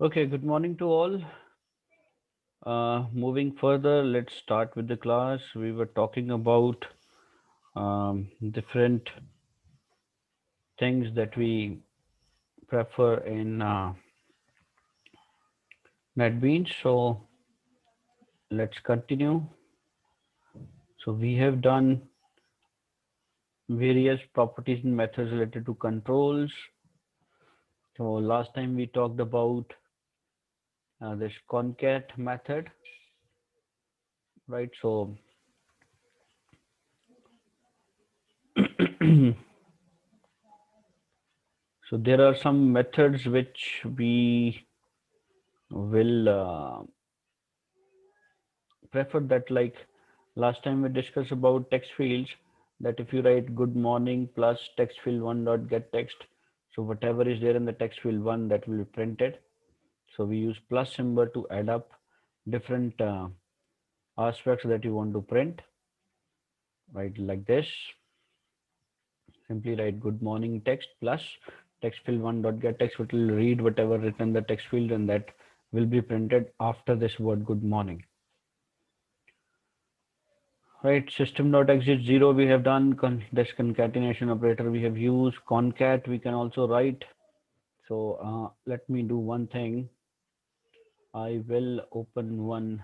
Okay, good morning to all. Moving further, let's start with the class. We were talking about different things that we prefer in NetBeans. So let's continue. So we have done various properties and methods related to controls. So last time we talked about this concat method, right? So so there are some methods which we will prefer that, like last time we discussed about text fields, that if you write good morning plus text field one dot get text, so whatever is there in the text field one, that will be printed. So we use plus symbol to add up different aspects that you want to print, right? Like this, simply write good morning text plus text field one dot get text, which will read whatever written in the text field, and that will be printed after this word good morning. Right, system.exit 0 we have done, this concatenation operator we have used, concat we can also write. So let me do one thing. I will open one.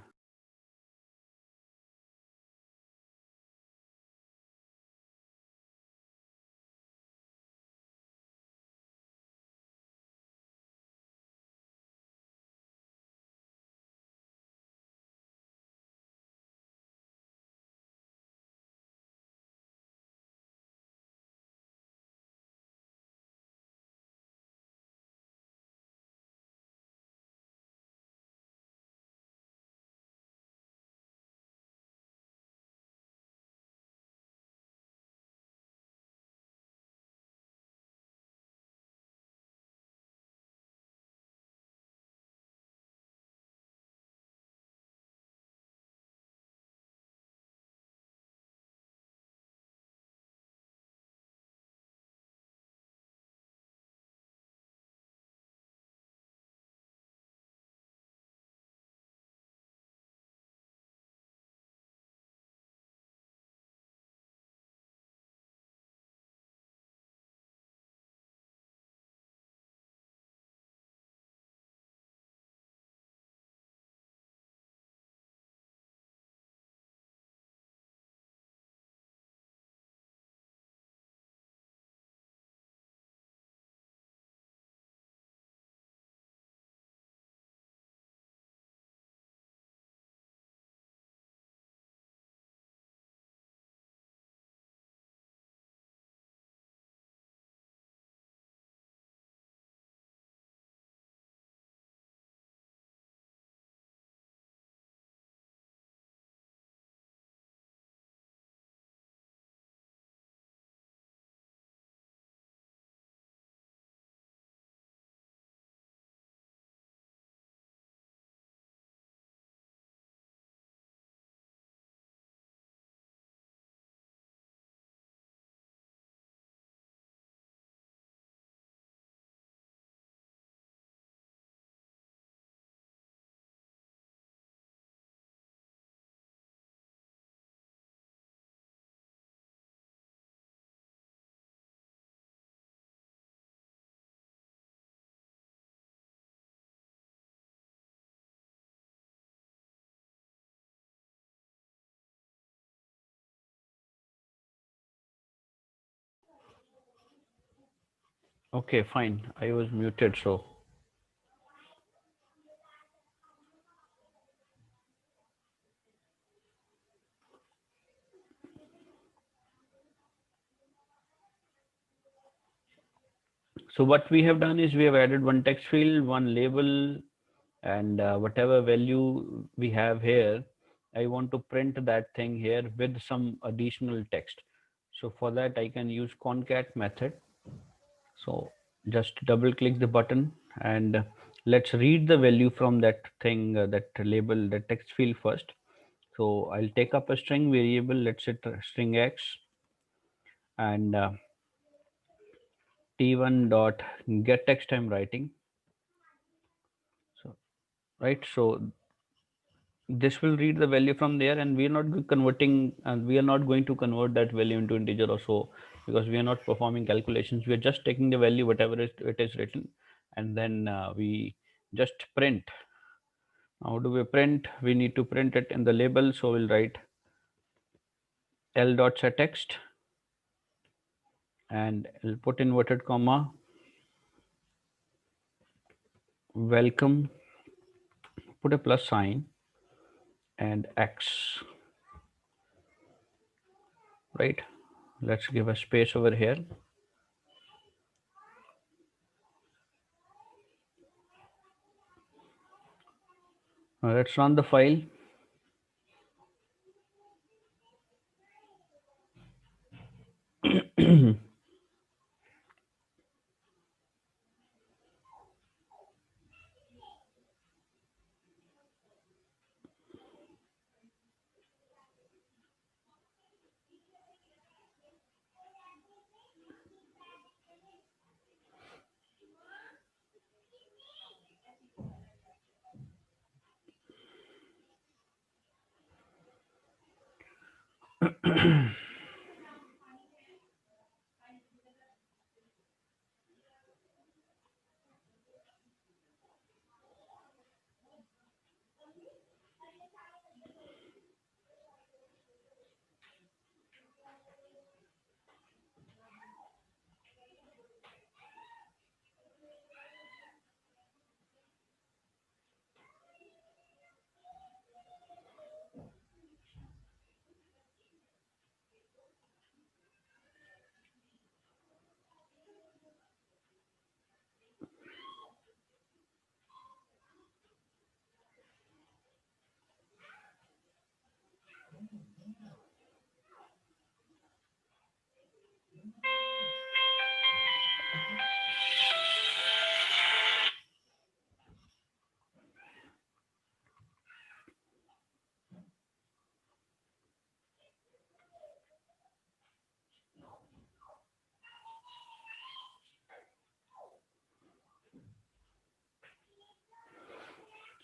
Okay, fine, I was muted. So what we have done is we have added one text field, one label, and whatever value we have here, I want to print that thing here with some additional text. So for that I can use concat method. So just double click the button, and let's read the value from that thing, that label, the text field first. So I'll take up a string variable, let's say string x, and t1 dot get text I'm writing. right? So this will read the value from there, and we are not converting, and we are not going to convert that value into integer or so, because we are not performing calculations. We are just taking the value whatever it is written, and then we just print. How do we print? We need to print it in the label, so we'll write l dot set text, and I'll put inverted comma, welcome, put a plus sign, and x, right? Let's give a space over here. Now let's run the file.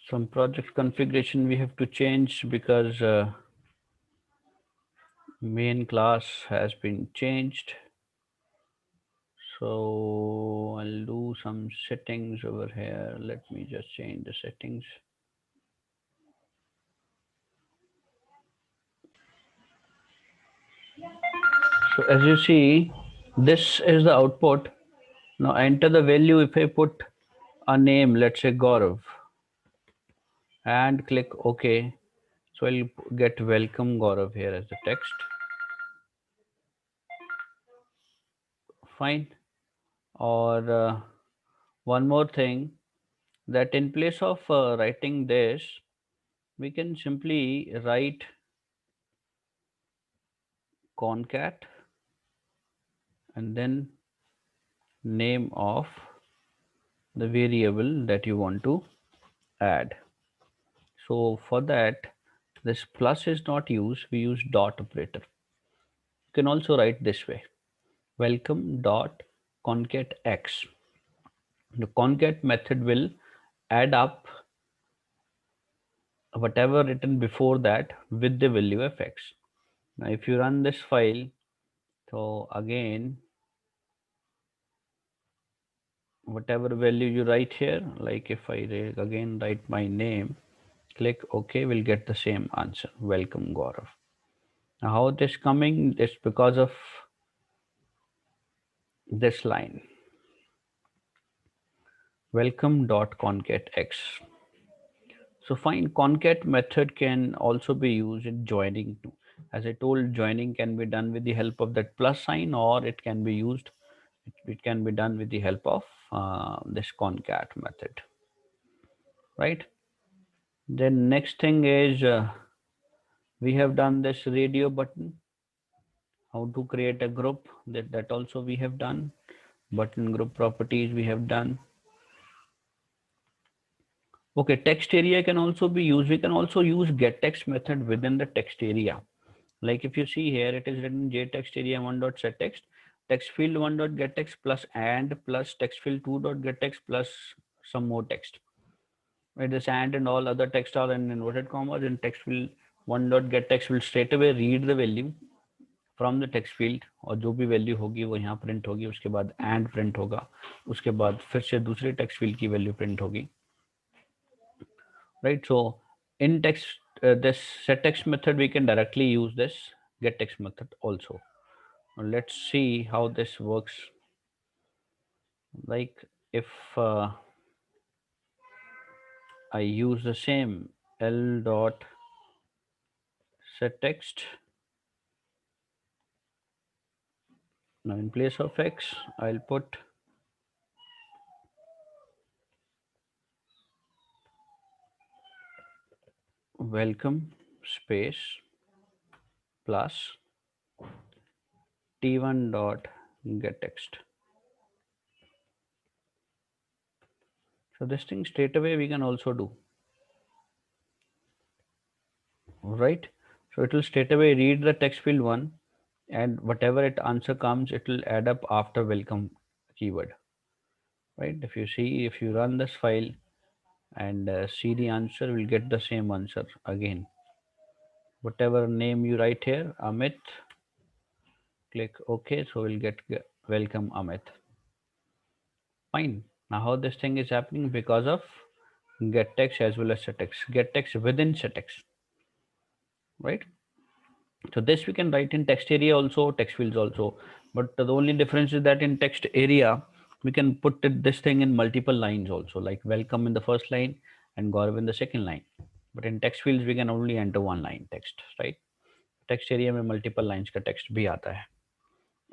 Some project configuration we have to change, because main class has been changed. So I'll do some settings over here. Let me just change the settings. So as you see, this is the output. Now enter the value. If I put a name, let's say Gaurav, and click OK, so I'll get welcome Gaurav here as the text. Fine. Or one more thing, that in place of writing this, we can simply write concat and then name of the variable that you want to add. So for that, this plus is not used, we use dot operator. You can also write this way, welcome dot concat x. The concat method will add up whatever written before that with the value of x. Now if you run this file, so again, whatever value you write here, like if I again write my name, click OK, we'll get the same answer, welcome Gaurav. Now how it is coming, it's because of this line, welcome dot concat x. So fine, concat method can also be used in joining too. As I told, joining can be done with the help of that plus sign, or it can be used, it can be done with the help of this concat method, right? Then next thing is we have done this radio button, how to create a group, that also we have done. Button group properties we have done. Okay, text area can also be used. We can also use get text method within the text area. Like if you see here, it is written j text area 1 dot set text, text field 1 dot get text plus and plus text field 2 dot get text plus some more text. right? This and all other text are in inverted commas, and text will one dot get text will straight away read the value from the text field, और जो भी value होगी वो यहाँ print होगी, उसके बाद and print होगा, उसके बाद फिर से दूसरे टेक्स्ट फील्ड की वैल्यू प्रिंट होगी, right? So in text this set text method we can directly use this get text method also. Now let's see how this works. Like if I use the same l dot set text, now in place of x I'll put welcome space plus t1 dot get text. So this thing straight away we can also do, right? So it will straight away read the text field one, and whatever it answer comes, it will add up after welcome keyword, right? If you see, if you run this file and see the answer, we'll get the same answer again. Whatever name you write here, Amit, click OK. So we'll get welcome Amit. Fine. Now how this thing is happening? Because of get text as well as set text. Get text within set text, right? So this we can write in text area also, text fields also. But the only difference is that in text area, we can put this thing in multiple lines also, like welcome in the first line and Gaurav in the second line. But in text fields, we can only enter one line text, right? Text area में multiple lines का text भी आता है.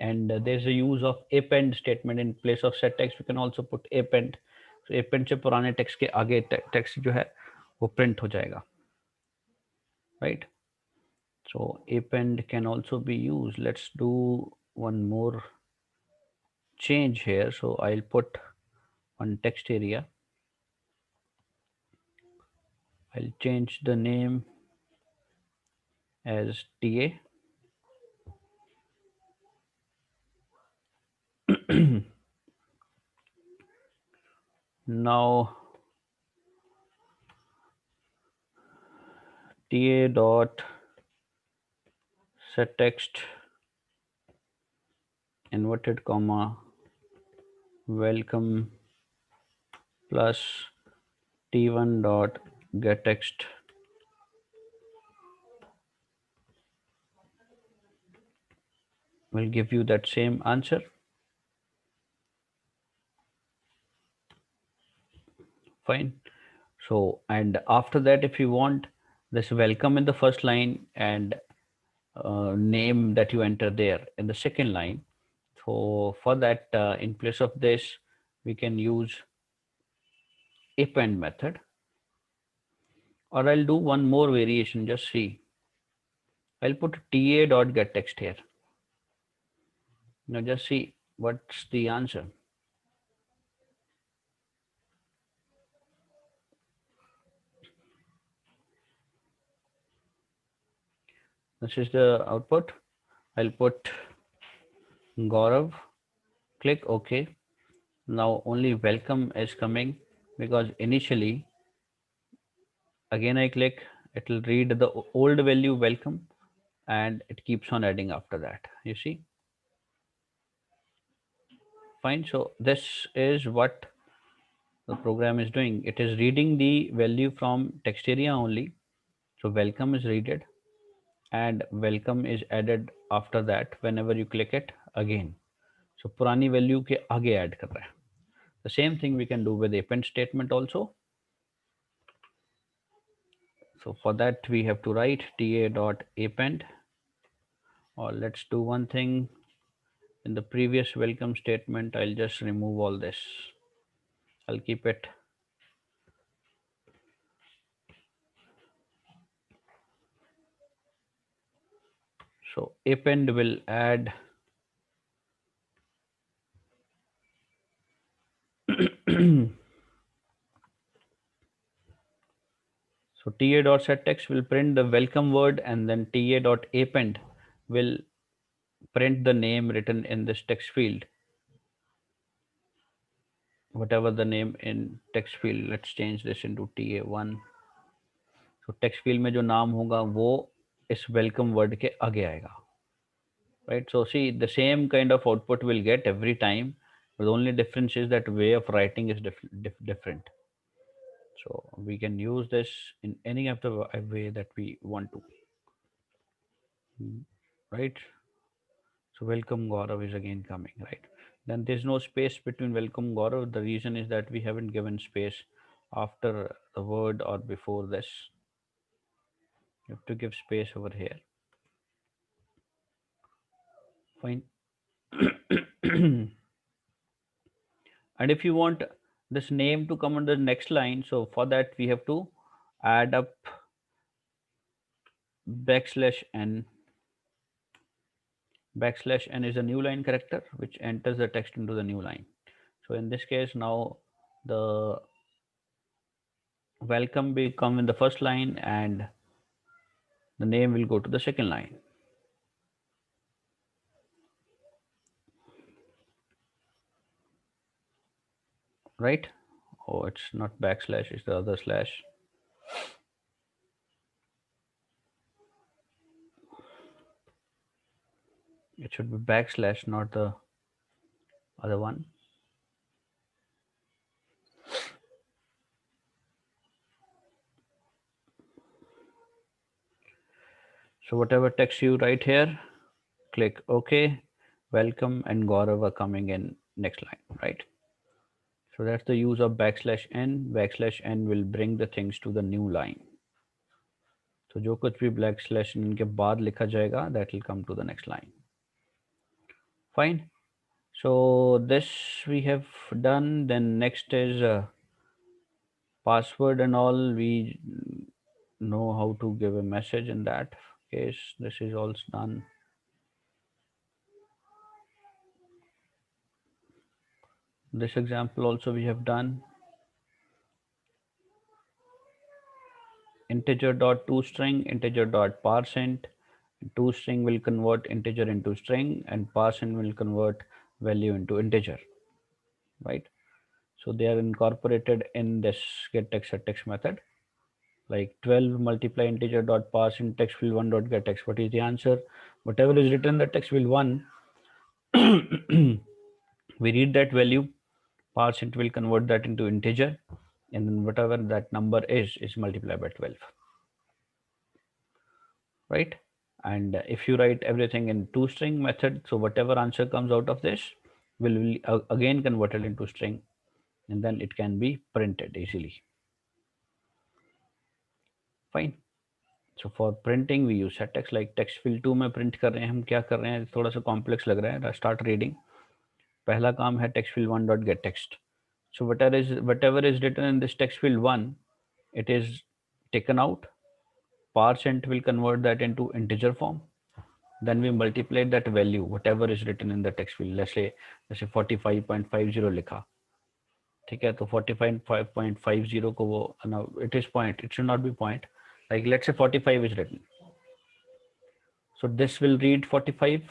And there's a use of append statement in place of set text. We can also put append. So append से पुराने text के आगे text जो है वो print हो जाएगा, right? So append can also be used. Let's do one more change here. So I'll put on text area, I'll change the name as TA. Now TA dot set text inverted comma welcome plus t1 dot get text will give you that same answer. Fine. So, and after that, if you want this welcome in the first line and name that you enter there in the second line. So for that, in place of this, we can use append method, or I'll do one more variation. Just see, I'll put ta dot get text here. Now just see what's the answer. This is the output. I'll put Gaurav, click OK. Now only welcome is coming because initially, again I click, it will read the old value welcome and it keeps on adding after that. You see? Fine. So this is what the program is doing. It is reading the value from text area only. So welcome is readed and welcome is added after that whenever you click it again. So पुरानी value के आगे add कर रहा है. The same thing we can do with append statement also. So for that we have to write ta.append, or let's do one thing. In the previous welcome statement, I'll just remove all this. I'll keep it. So append will add so ta.setText will print the welcome word, and then ta.append will print the name written in this text field. whatever the name in text field, let's change this into TA1. So text field में जो नाम होगा वो इस welcome word के आगे आएगा, right? So see, the same kind of output we'll get every time, but the only difference is that way of writing is different. So we can use this in any of the way that we want to, right? So welcome Gaurav is again coming, right? Then there's no space between welcome Gaurav. The reason is that we haven't given space after the word or before this. You have to give space over here. Fine. And if you want this name to come on the next line, so for that we have to add up \n. \n is a new line character which enters the text into the new line. So in this case, now the welcome will come in the first line and the name will go to the second line. Right? Oh, it's not \, it's the other slash. It should be \, not the other one. So whatever text you write here, click OK. Welcome and Gaurav are coming in next line, right? So that's the use of \n. \n will bring the things to the new line. So जो कुछ भी \n के बाद लिखा जाएगा, that will come to the next line. Fine. So this we have done. Then next is password and all. We know how to give a message in that case. This is also done. This example also we have done. Integer.toString, integer.parseInt. ToString will convert integer into string and parseInt will convert value into integer, right? So they are incorporated in this getText method. Like 12 multiply integer dot parse in text field 1 dot get text. What is the answer? Whatever is written in the text field 1, we read that value, parse it will convert that into integer, and then whatever that number is multiplied by 12, right? And if you write everything in toString method, so whatever answer comes out of this will again converted into string, and then it can be printed easily. Fine. So for printing we use settext. Like text field 2 में print कर रहे हैं हम, क्या कर रहे हैं, थोड़ा सा complex लग रहा है. Start reading. पहला काम है text field 1 dot get text. So whatever is written in this text field 1, it is taken out. ParseInt will convert that into integer form. Then we multiply that value, whatever is written in the text field. Let's say 45.50 लिखा, ठीक है? तो 45.50 को वो, now it is point, it should not be point. Like let's say 45 is written. So this will read 45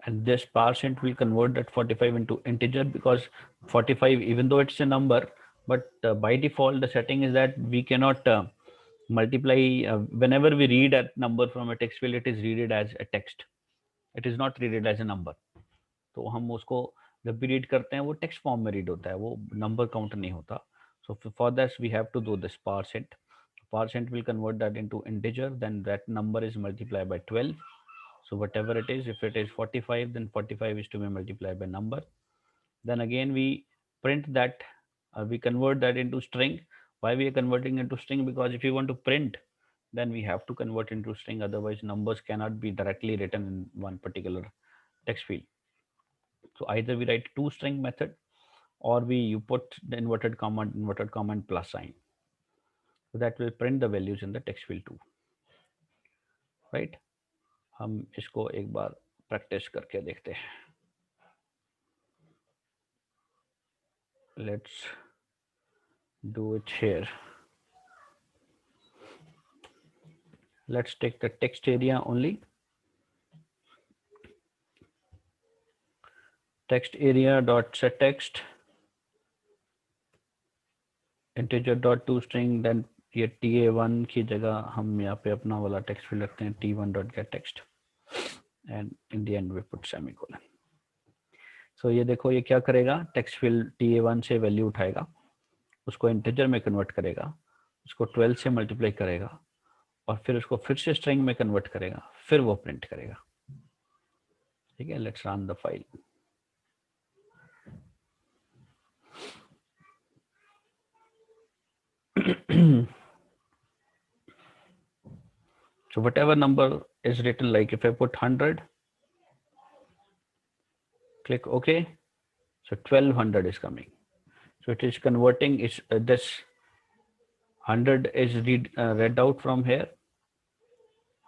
and this parseInt will convert that 45 into integer, because 45, even though it's a number, but by default the setting is that we cannot multiply. Whenever we read a number from a text field, it is read as a text. It is not read as a number. तो हम उसको जब भी read करते हैं वो text form में read होता है, वो नंबर काउंट नहीं होता. So for this we have to do this parseInt. ParseInt will convert that into integer, then that number is multiplied by 12. So whatever it is, if it is 45, then 45 is to be multiplied by number. Then again we print that, we convert that into string. Why we are converting into string? Because if you want to print, then we have to convert into string. Otherwise numbers cannot be directly written in one particular text field. So either we write toString method or you put the inverted comma and plus sign. So that will print the values in the text field too, right? हम इसको एक बार practice करके देखते हैं. Let's do it here. Let's take the text area only. Text area dot set text. integer dot to string, then ये ta1 की जगह हम यहाँ पे अपना वाला टेक्स्ट फील्ड रखते हैं t1 dot get text, and in the end we put semicolon. So ये देखो ये क्या करेगा, टेक्स्ट फील्ड ta1 से वैल्यू उठाएगा, उसको इंटीजर में कन्वर्ट करेगा, उसको 12 से मल्टीप्लाई करेगा, और फिर उसको फिर से स्ट्रिंग में कन्वर्ट करेगा, फिर वो प्रिंट करेगा। ठीक है, let's run the file. So whatever number is written, like if I put 100, click OK, so 1200 is coming. So it is converting, this 100 is read out from here.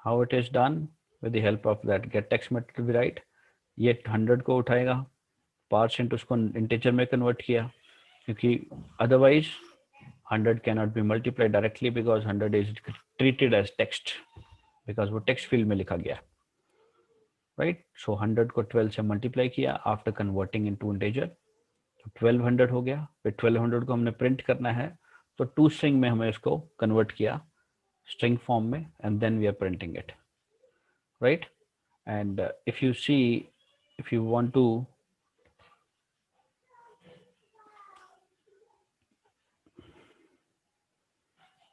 How it is done? With the help of that get text method we write, ये 100 को उठाएगा, parse into उसको integer में convert किया, क्योंकि otherwise 100 cannot be multiplied directly because 100 is treated as text, because वो text field में लिखा गया, राइट। सो 100 को 12 से मल्टीप्लाई किया आफ्टर कन्वर्टिंग इनटू इंटीजर, तो 1200 हो गया। फिर 1200 को हमने प्रिंट करना है, तो टू स्ट्रिंग में हमें इसको कन्वर्ट किया स्ट्रिंग फॉर्म में, and then we are printing it, right. And if you see, if you want to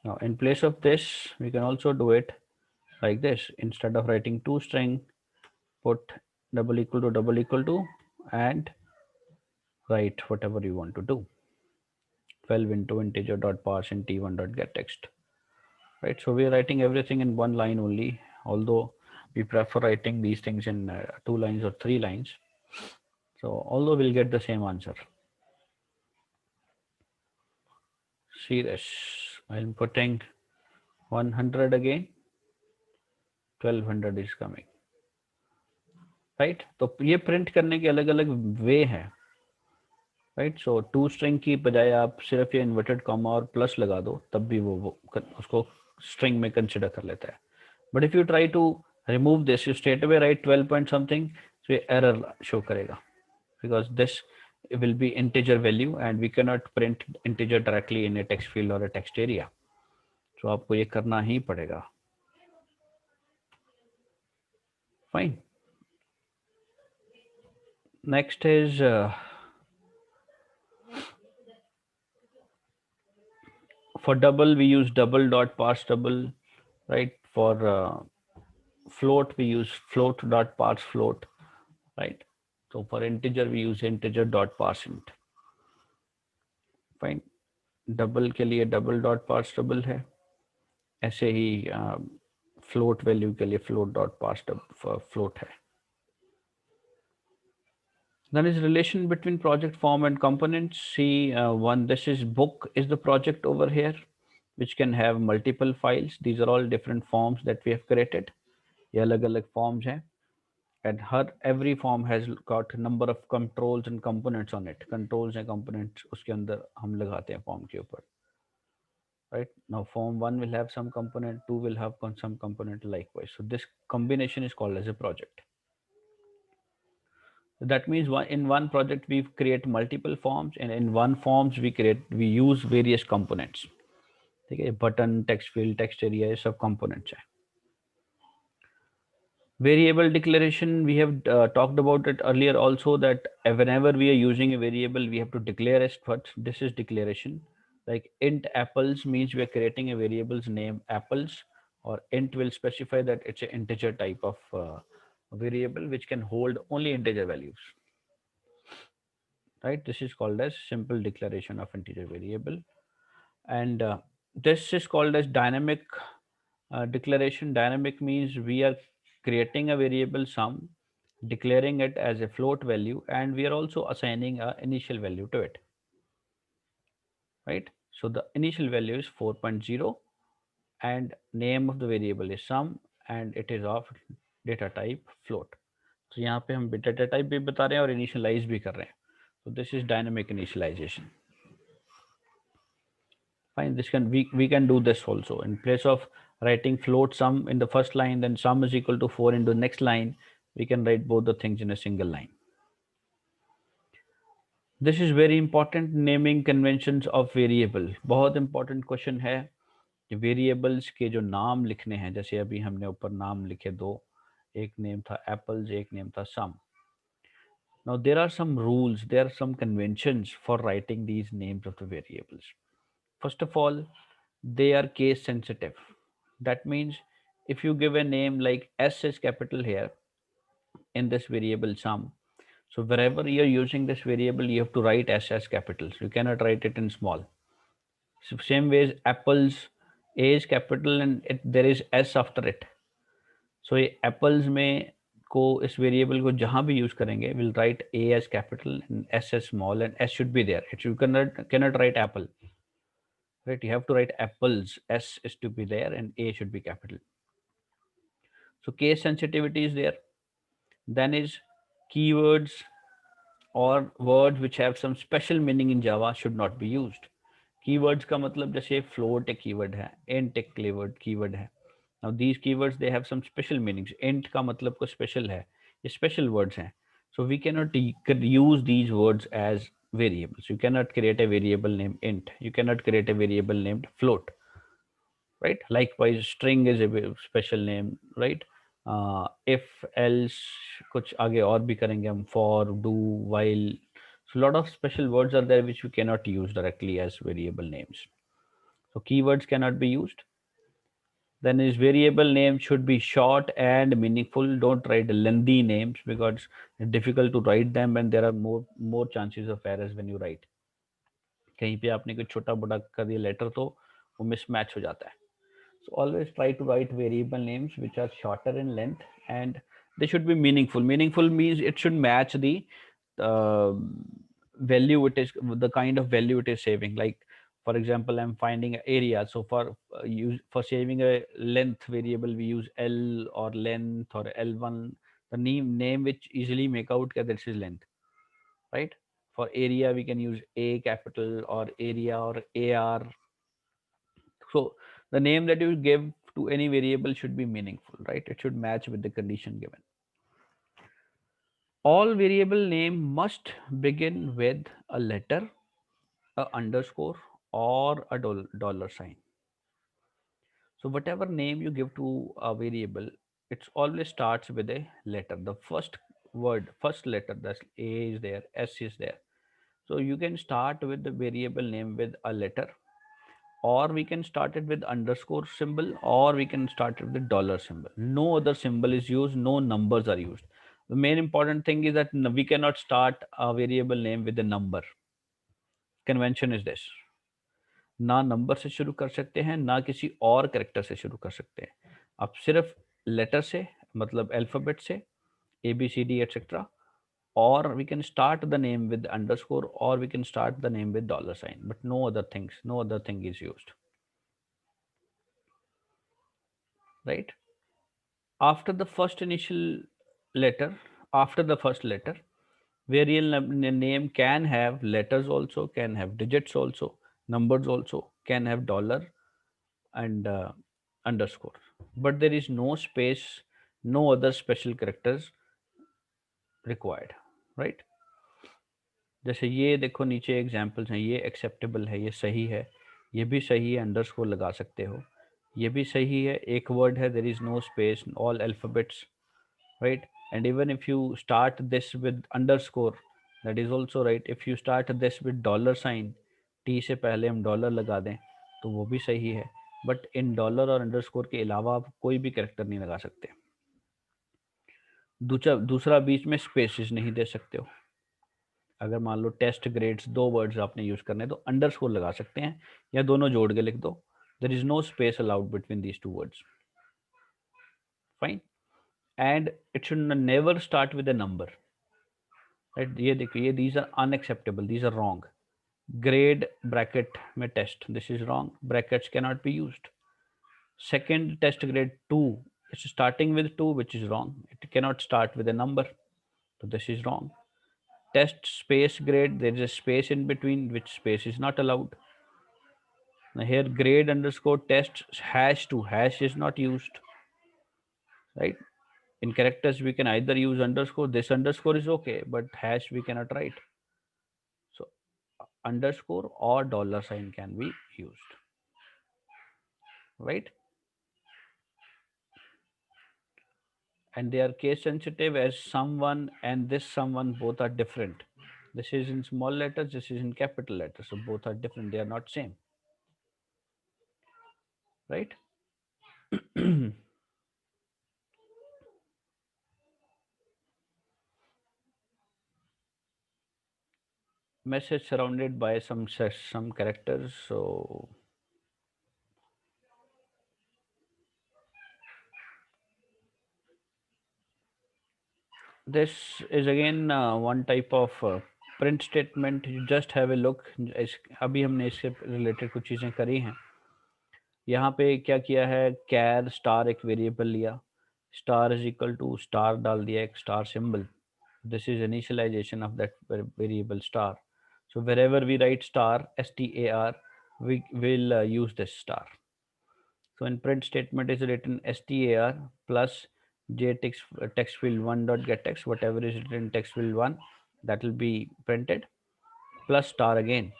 now in place of this we can also do it like this. Instead of writing two string, put double equal to and write whatever you want to do. 12 into integer dot parse in t1 dot get text, right? So we are writing everything in one line only, although we prefer writing these things in 2 lines or 3 lines. So although we'll get the same answer. See this, I'm putting 100 again, 1200 is coming, right? तो ये print करने के अलग अलग वे हैं, right. So to string की बजाय आप सिर्फ ये इन्वर्टेड कॉमा और प्लस लगा दो, तब भी वो उसको स्ट्रिंग में कंसिडर कर लेता है। But if you try to remove this, you straight away write 12 point something, तो ये एरर शो करेगा, because this will be integer value and we cannot print integer directly in a text field or a text area. So आपको ये करना ही पड़ेगा। Fine. Next is for double we use double dot parse double, right? For float we use float dot parse float, right? So for integer we use integer dot parse int. Fine. Double के लिए double dot parse double है, ऐसे ही float value के लिए float dot parse float है। Then is relation between project form and components. See, one, this is book is the project over here, which can have multiple files. These are all different forms that we have created. ये अलग अलग forms हैं, and every form has got number of controls and components on it. Controls and components उसके अंदर हम लगाते हैं form के ऊपर, right? Now form 1 will have some component, 2 will have some component likewise. So this combination is called as a project. That means in one project we create multiple forms, and in one forms we use various components. ठीक है, button, text field, text area, ये सब components है। Variable declaration, we have talked about it earlier also, that whenever we are using a variable we have to declare it first. This is declaration. Like int apples means we are creating a variable's name apples, or int will specify that it's an integer type of variable which can hold only integer values, right? This is called as simple declaration of integer variable. And this is called as dynamic declaration. Dynamic means we are creating a variable sum, declaring it as a float value, and we are also assigning an initial value to it, right? So the initial value is 4.0 and name of the variable is sum, and it is of data type float. So यहाँ पे हम data type भी बता रहे हैं और initialize भी कर रहे हैं. So this is dynamic initialization. Fine, this can we can do this also. In place of writing float sum in the first line, then sum is equal to 4 into the next line, we can write both the things in a single line. This is very important, naming conventions of variable, बहुत important question है कि variables के जो नाम लिखने हैं, जैसे अभी हमने ऊपर नाम लिखे दो, एक नेम था एप्पल्स, एक नेम था सम. Now there are some rules, there are some conventions for writing these names of the variables. First of all, they are case sensitive. That means if you give a name like S is capital here in this variable sum, so wherever you're using this variable, you have to write S as capitals. You cannot write it in small. So same way as apples, A is capital and there is S after it. सो ये apples में को इस variable को जहां भी use करेंगे, will write A as capital and S as small and S should be there. It you cannot write apple, right? You have to write apples, S is to be there and A should be capital. So case sensitivity is there. Then is keywords or words which have some special meaning in Java should not be used. Keywords का मतलब जैसे float एक keyword है, int एक keyword है. Now these keywords they have some special meanings. Int का मतलब को special है, ये special words हैं. So we cannot use these words as variables. You cannot create a variable named int. You cannot create a variable named float, right? Likewise, string is a special name, right? If else कुछ आगे और भी करेंगे हम, for, do, while. So a lot of special words are there which we cannot use directly as variable names. So keywords cannot be used. Then is variable name should be short and meaningful. Don't write lengthy names because it's difficult to write them and there are more chances of errors when you write. कहीं पे आपने कुछ छोटा बड़ा कर दिया letter तो वो मिसमैच हो जाता है. So always try to write variable names which are shorter in length and they should be meaningful. Meaningful means it should match the uh, value it is, the kind of value it is saving. Like for example, I'm finding an area. So for saving a length variable, we use L or length or L1. The name which easily make out that this is length, right? For area, we can use A capital or area or AR. So the name that you give to any variable should be meaningful, right? It should match with the condition given. All variable name must begin with a letter, a underscore, or a dollar sign. So whatever name you give to a variable, it always starts with a letter. The first word, first letter, that's A is there, S is there. So you can start with the variable name with a letter, or we can start it with underscore symbol, or we can start it with the dollar symbol. No other symbol is used, no numbers are used. The main important thing is that we cannot start a variable name with a number. Convention is this. ना number से शुरू कर सकते हैं, ना किसी और character से शुरू कर सकते हैं. आप सिर्फ लेटर से, मतलब अल्फाबेट से, A B C D etcetera, or we can start the name with underscore, or we can start the name with dollar sign, but no other things, no other thing is used, right? After the first initial letter, after the first letter, name can have letters also, can have digits also, numbers also, can have dollar and underscore, but there is no space, no other special characters required, right? जैसे ये देखो नीचे examples हैं, ये acceptable है, ये सही है, ये भी सही है, अंडरस्कोर लगा सकते हो, ये भी सही है, एक वर्ड है, there is no space, all alphabets, right? And even if you start this with underscore, that is also right. If you start this with dollar sign, t से पहले हम डॉलर लगा दें तो वो भी सही है, बट इन डॉलर और अंडरस्कोर के अलावा आप कोई भी कैरेक्टर नहीं लगा सकते. दूसरा बीच में स्पेसिस नहीं दे सकते हो. अगर मान लो टेस्ट ग्रेड्स दो वर्ड्स आपने यूज करने तो अंडरस्कोर लगा सकते हैं या दोनों जोड़ के लिख दो. There is no space allowed between these two words. Fine. And it should never start with a number, right? ये देखिए, ये these are unacceptable, these are wrong. Grade bracket में test, this is wrong, brackets can not be used. Second test grade 2, it's starting with 2, which is wrong. It cannot start with a number, so this is wrong. Test space grade, there is a space in between, which space is not allowed. Now here grade underscore test hash 2, hash is not used, right? In characters we can either use underscore, this underscore is okay, but hash we cannot write. underscore or dollar sign can be used, right? And they are case sensitive as someone and this someone both are different. This is in small letters, this is in capital letters, so both are different, they are not same, right? Message surrounded by some characters. So this is again one type of print statement. You just have a look. अभी हमने इससे related कुछ चीज़ें करी हैं. यहाँ पे क्या किया है, कैर स्टार एक वेरिएबल लिया, star is equal to star डाल दिया, एक star symbol. This is initialization of that variable star. So wherever we write star, star, we will use this star. So in print statement is written star plus j text field 1 dot get text, whatever is written in text field 1 that will be printed, plus star again.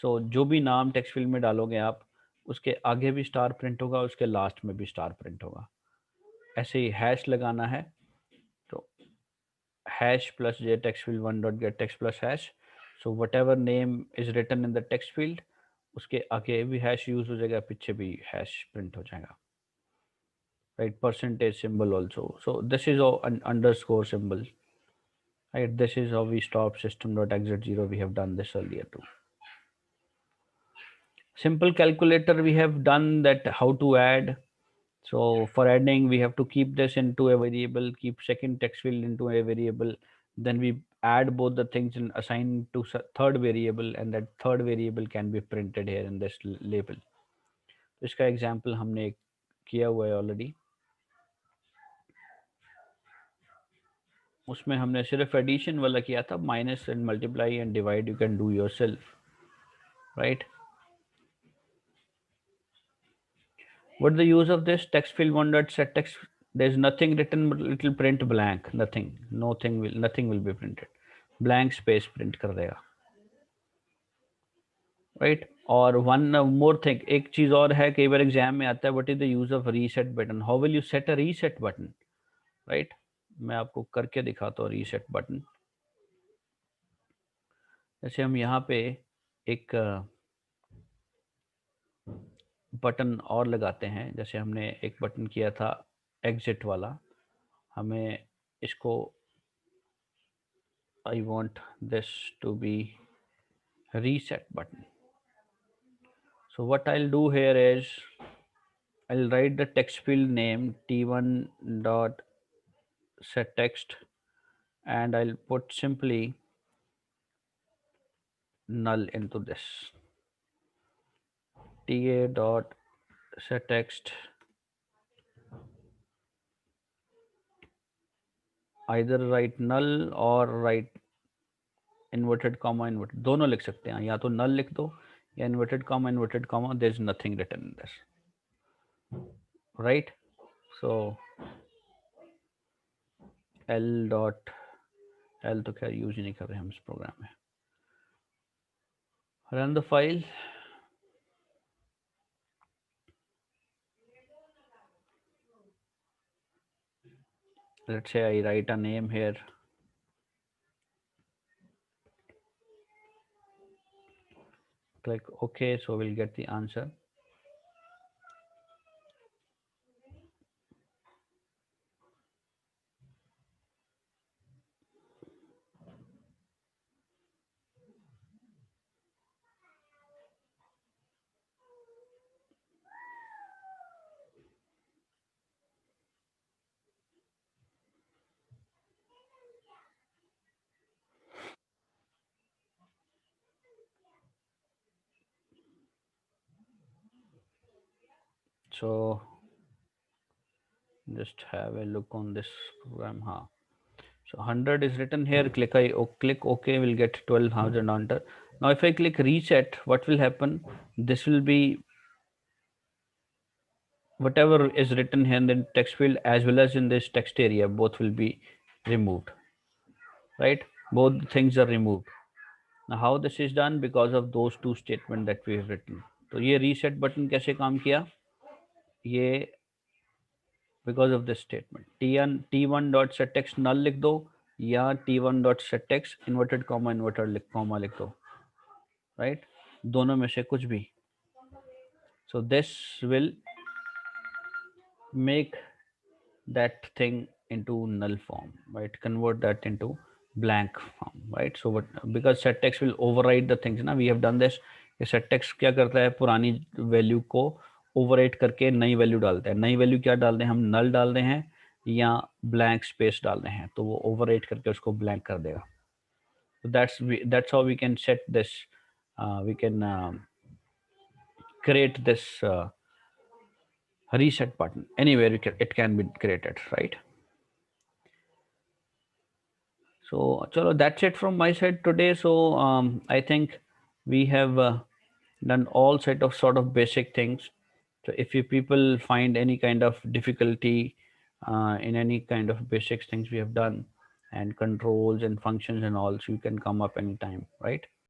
So जो भी नाम text field में डालोगे आप, उसके आगे भी star print होगा, उसके लास्ट में भी स्टार प्रिंट होगा. ऐसे ही हैश लगाना है, तो hash plus j text field 1 dot get text plus hash. So whatever name is written in the text field, उसके आगे भी hash यूज हो जाएगा, पीछे भी hash print हो जाएगा, right? Percentage symbol also. So this is an underscore symbol, right? This is how we stop system.exit0. We have done this earlier too. Simple calculator, we have done that, how to add. So for adding, we have to keep this into a variable, keep second text field into a variable, then we add both the things and assign to third variable, and that third variable can be printed here in this label. तो इसका example हमने किया हुआ है already. उसमें हमने सिर्फ addition वाला किया था, minus and multiply and divide you can do yourself, right? What is the use of this text field 1 dot set text? There is nothing written, but it will print blank. Nothing will be printed. Blank space print कर देगा, right? और one more thing, एक चीज और है, कई बार exam में आता है, what is the use of reset button? How will you set a reset button, right? मैं आपको करके दिखाता हूँ reset button. जैसे हम यहाँ पे एक बटन और लगाते हैं, जैसे हमने एक बटन किया था एग्जिट वाला, हमें इसको, I want this to be reset button. So what I'll do here is I'll write the text field name t1 dot set text, and I'll put simply null into this. ta dot set text, either write null or write inverted comma inverted, दोनों लिख सकते हैं, या तो null लिख दो या inverted comma, there's nothing written in this, right? So l dot l तो खैर यूज नहीं कर रहे हम इस प्रोग्राम में. Run the file. Let's say I write a name here. Click OK, so we'll get the answer. So just have a look on this program. So 100 is written here. Click OK, will get 12,000 under. Now if I click reset, what will happen? This will be whatever is written here in the text field as well as in this text area, both will be removed, right? Both things are removed. Now how this is done? Because of those two statement that we have written. तो ये reset button कैसे काम किया? ये because of this statement. t1 dot settext null लिख दो या t1 dot settext inverted comma लिख दो, right? दोनों में से कुछ भी. So this will make that thing into null form, right? Convert that into blank form, right? So what, because set text will override the things ना, we have done this. ये set text क्या करता है, पुरानी value को override करके नई value डालता है. नई वैल्यू क्या डाल रहे हैं हम, नल डाल रहे हैं या ब्लैंक स्पेस डाल रहे हैं, तो वो ओवरराइड करके उसको ब्लैंक कर देगा. So that's how we can set this. We can create this reset button anywhere it can be created, right? So chalo, that's it from my side today. So I think we have done all set of sort of basic things. So if you people find any kind of difficulty in any kind of basic things we have done and controls and functions and all, so you can come up anytime, right?